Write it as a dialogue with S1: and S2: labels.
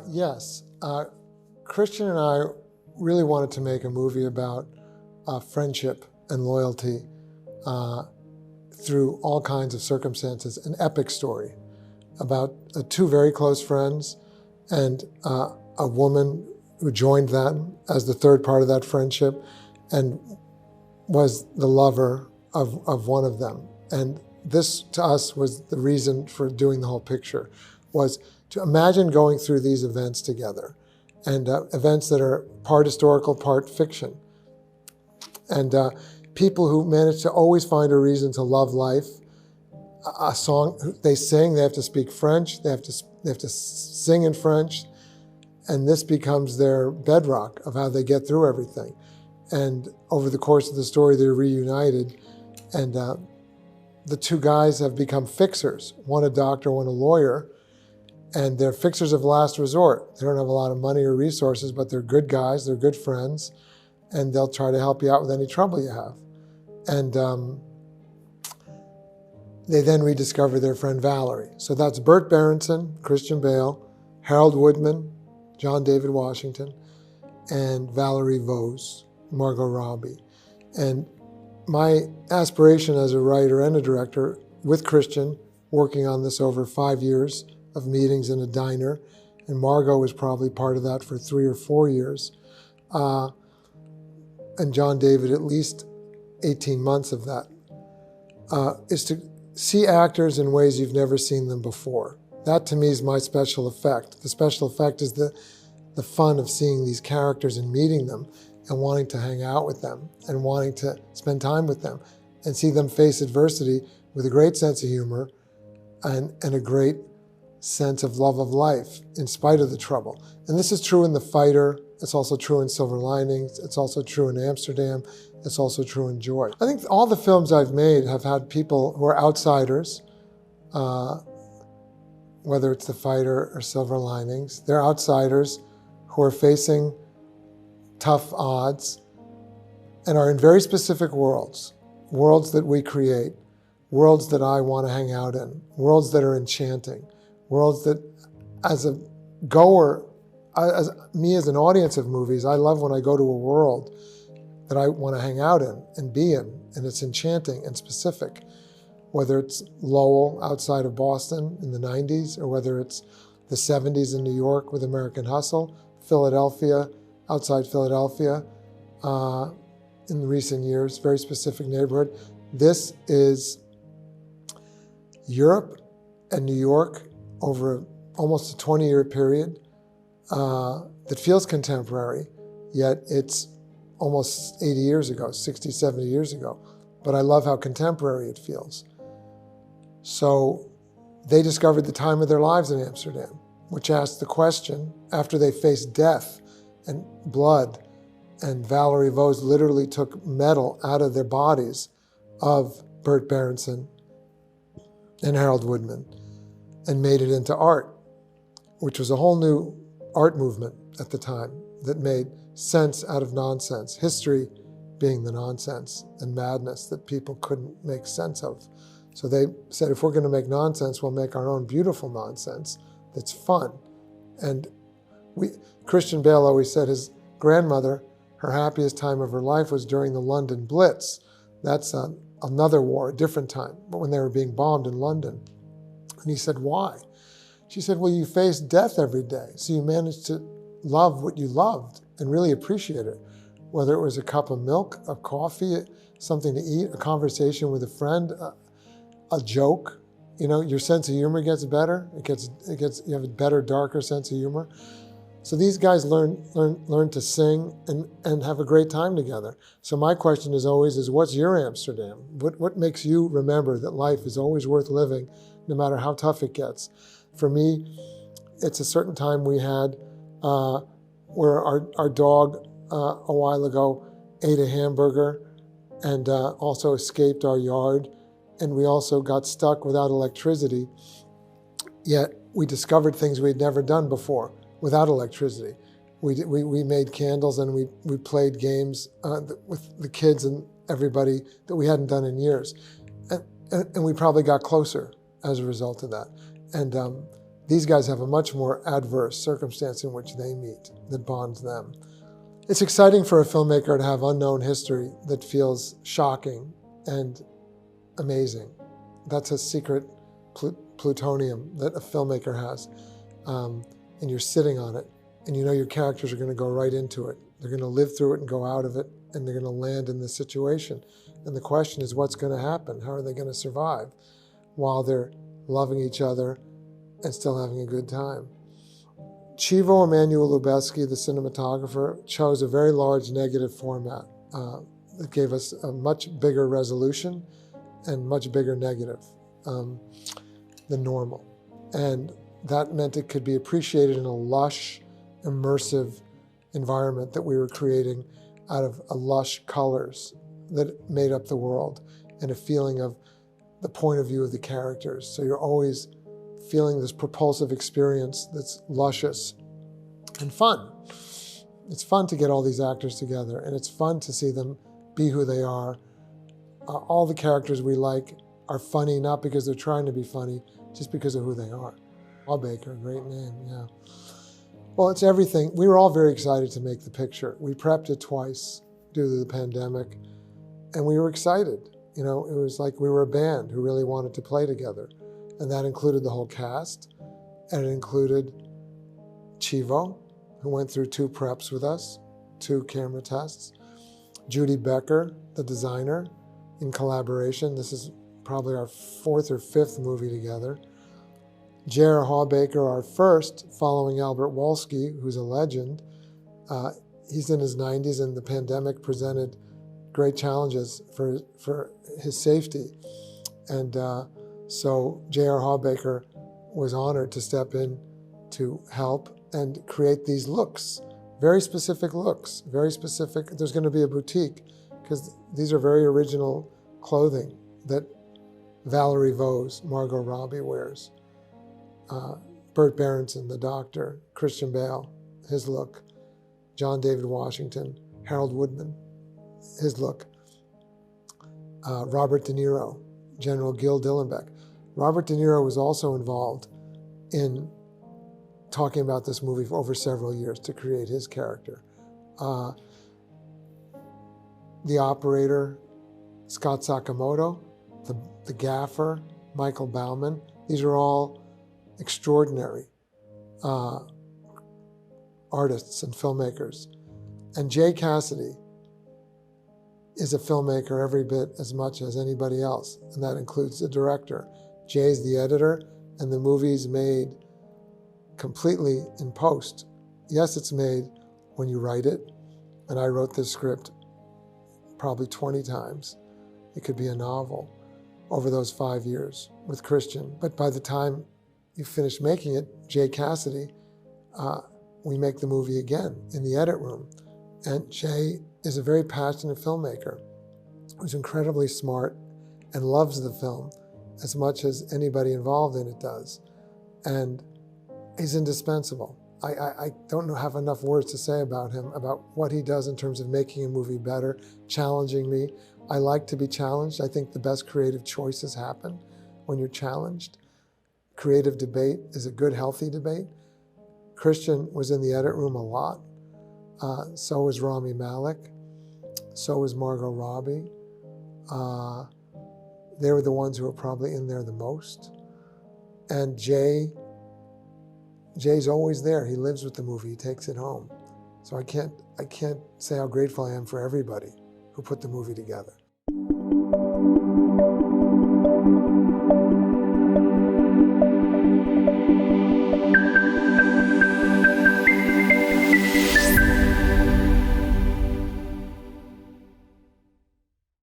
S1: Yes. Christian and I really wanted to make a movie about friendship and loyalty through all kinds of circumstances, an epic story about two very close friends and a woman who joined them as the third part of that friendship and was the lover of one of them. And this, to us, was the reason for doing the whole picture, was to imagine going through these events together, and events that are part historical, part fiction. And people who manage to always find a reason to love life. A song they sing, they have to speak French, they have to sing in French, and this becomes their bedrock of how they get through everything. And over the course of the story, they're reunited, and the two guys have become fixers, one a doctor, one a lawyer, and they're fixers of last resort. They don't have a lot of money or resources, but they're good guys, they're good friends, and they'll try to help you out with any trouble you have. And they then rediscover their friend Valerie. So that's Burt Berenson, Christian Bale, Harold Woodman, John David Washington, and Valerie Vose, Margot Robbie. And my aspiration as a writer and a director with Christian, working on this over 5 years of meetings in a diner, and Margot was probably part of that for 3 or 4 years, and John David at least 18 months of that, is to see actors in ways you've never seen them before. That to me is my special effect. The special effect is the fun of seeing these characters and meeting them and wanting to hang out with them and wanting to spend time with them and see them face adversity with a great sense of humor and a great sense of love of life in spite of the trouble. And this is true in The Fighter. It's also true in Silver Linings. It's also true in Amsterdam. It's also true in Joy. I think all the films I've made have had people who are outsiders, whether it's The Fighter or Silver Linings. They're outsiders who are facing tough odds and are in very specific worlds, worlds that we create, worlds that I want to hang out in, worlds that are enchanting, worlds that, as a goer, as an audience of movies, I love when I go to a world that I want to hang out in and be in, and it's enchanting and specific. Whether it's Lowell outside of Boston in the 90s, or whether it's the 70s in New York with American Hustle, Philadelphia, outside Philadelphia, in the recent years, very specific neighborhood. This is Europe and New York over almost a 20-year period that feels contemporary, yet it's almost 80 years ago, 60, 70 years ago. But I love how contemporary it feels. So they discovered the time of their lives in Amsterdam, which asked the question, after they faced death and blood, and Valerie Vose literally took metal out of their bodies, of Burt Berenson and Harold Woodman, and made it into art, which was a whole new art movement at the time that made sense out of nonsense, history being the nonsense and madness that people couldn't make sense of. So they said, if we're going to make nonsense, we'll make our own beautiful nonsense that's fun. And Christian Bale always said his grandmother, her happiest time of her life was during the London Blitz. That's another war, a different time, but when they were being bombed in London. And he said, why? She said, well, you face death every day, so you managed to love what you loved and really appreciate it. Whether it was a cup of milk, a coffee, something to eat, a conversation with a friend, a joke. You know, your sense of humor gets better. You have a better, darker sense of humor. So these guys learn to sing and have a great time together. So my question is always, what's your Amsterdam? What makes you remember that life is always worth living, no matter how tough it gets? For me, it's a certain time we had where our dog a while ago ate a hamburger and also escaped our yard. And we also got stuck without electricity, yet we discovered things we'd never done before without electricity. We made candles and we played games with the kids and everybody that we hadn't done in years. And we probably got closer as a result of that. And These guys have a much more adverse circumstance in which they meet that bonds them. It's exciting for a filmmaker to have unknown history that feels shocking and amazing. That's a secret plutonium that a filmmaker has. And you're sitting on it, and you know your characters are going to go right into it. They're going to live through it and go out of it, and they're going to land in this situation. And the question is, what's going to happen? How are they going to survive while they're loving each other and still having a good time? Chivo Emanuel Lubezki, the cinematographer, chose a very large negative format that gave us a much bigger resolution and much bigger negative than normal. And that meant it could be appreciated in a lush, immersive environment that we were creating out of lush colors that made up the world and a feeling of the point of view of the characters. So you're always feeling this propulsive experience that's luscious and fun. It's fun to get all these actors together, and it's fun to see them be who they are. All the characters we like are funny, not because they're trying to be funny, just because of who they are. Hawbaker, great name, yeah. Well, it's everything. We were all very excited to make the picture. We prepped it twice due to the pandemic, and we were excited. You know, it was like we were a band who really wanted to play together. And that included the whole cast, and it included Chivo, who went through 2 preps with us, 2 camera tests. Judy Becker, the designer, in collaboration. This is probably our 4th or 5th movie together. J.R. Hawbaker, our first, following Albert Wolski, who's a legend. He's in his 90s, and the pandemic presented great challenges for his safety. And so J.R. Hawbaker was honored to step in to help and create these looks, very specific looks, very specific. There's going to be a boutique because these are very original clothing that Valerie Vose, Margot Robbie wears. Burt Berenson, the doctor, Christian Bale, his look, John David Washington, Harold Woodman, his look, Robert De Niro, General Gil Dillenbeck. Robert De Niro was also involved in talking about this movie for over several years to create his character. The operator, Scott Sakamoto, the gaffer, Michael Bauman, these are all extraordinary artists and filmmakers. And Jay Cassidy is a filmmaker every bit as much as anybody else, and that includes the director. Jay's the editor, and the movie's made completely in post. Yes, it's made when you write it, and I wrote this script probably 20 times. It could be a novel over those 5 years with Christian. But by the time you finish making it, Jay Cassidy, we make the movie again in the edit room. And Jay is a very passionate filmmaker who's incredibly smart and loves the film as much as anybody involved in it does. And he's indispensable. I don't have enough words to say about him, about what he does in terms of making a movie better, challenging me. I like to be challenged. I think the best creative choices happen when you're challenged. Creative debate is a good, healthy debate. Christian was in the edit room a lot. So was Rami Malek. So was Margot Robbie. They were the ones who were probably in there the most. And Jay's always there. He lives with the movie. He takes it home. So I can't say how grateful I am for everybody who put the movie together.